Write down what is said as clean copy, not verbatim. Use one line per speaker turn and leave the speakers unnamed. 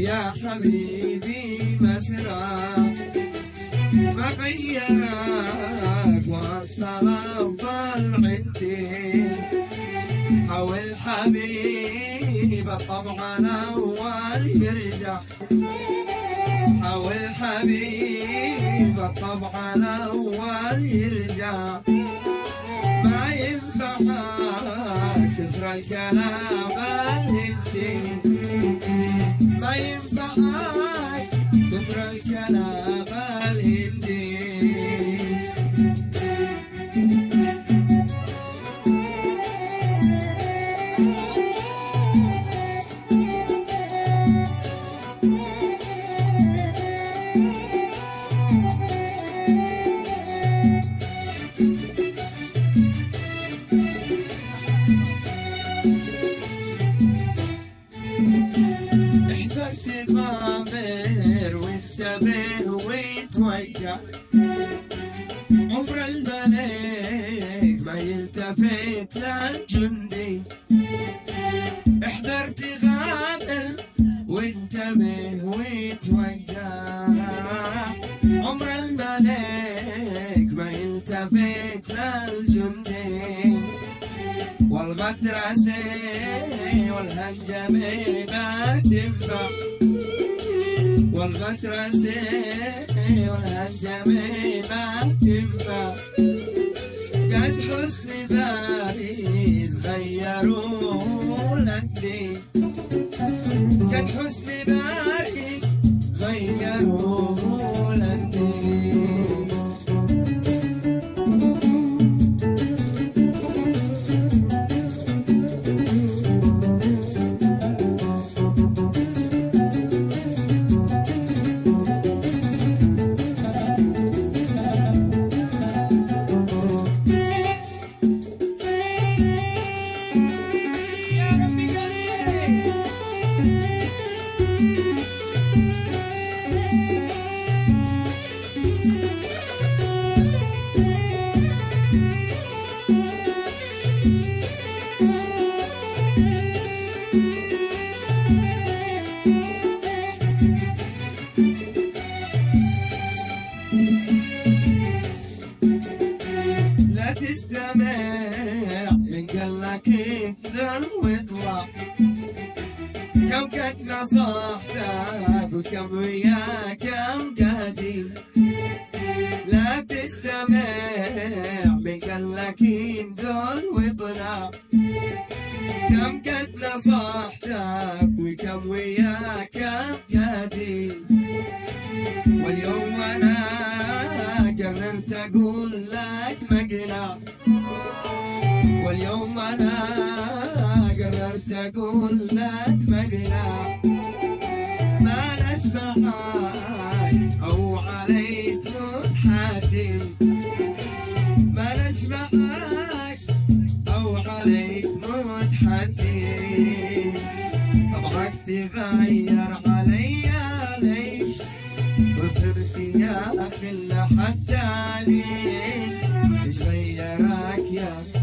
يا حبيبي مسرى ما غيرك والطلب عندي حاول حبيب طبعا أول يرجع حاول حبيب طبعا أول يرجع ما ينفعك تفرق الكلام الهندي ما ينفعك تفرق الكلام الهندي تغامر وانتبه ويتوجع عمر الملك ما يلتفت للجندي احذر تغامر وانتبه ويتوجع عمر الملك ما يلتفت للجندي والمدرسة والهنجمة ما تنفع والمدرسة والهنجمة ما تنفع قد حسن باريس غيروا للدين قد حسن باريس غيروا للدين لا تستمع من قالك اقدر واطلع كم قد نصحتك وكم وياك كم قادي لا تستمع من قالك انزل واطلع كم قد نصحتك وكم وياك كم قادي واليوم انا قررت اقول لك مقلع واليوم انا قررت اقول لك مقلع ما نشبعك او عليك متحدي ما نشبعك او عليك متحدي طبعك تغير عليا ليش وصرت يا اخي لحد عليك ايش غيرك يا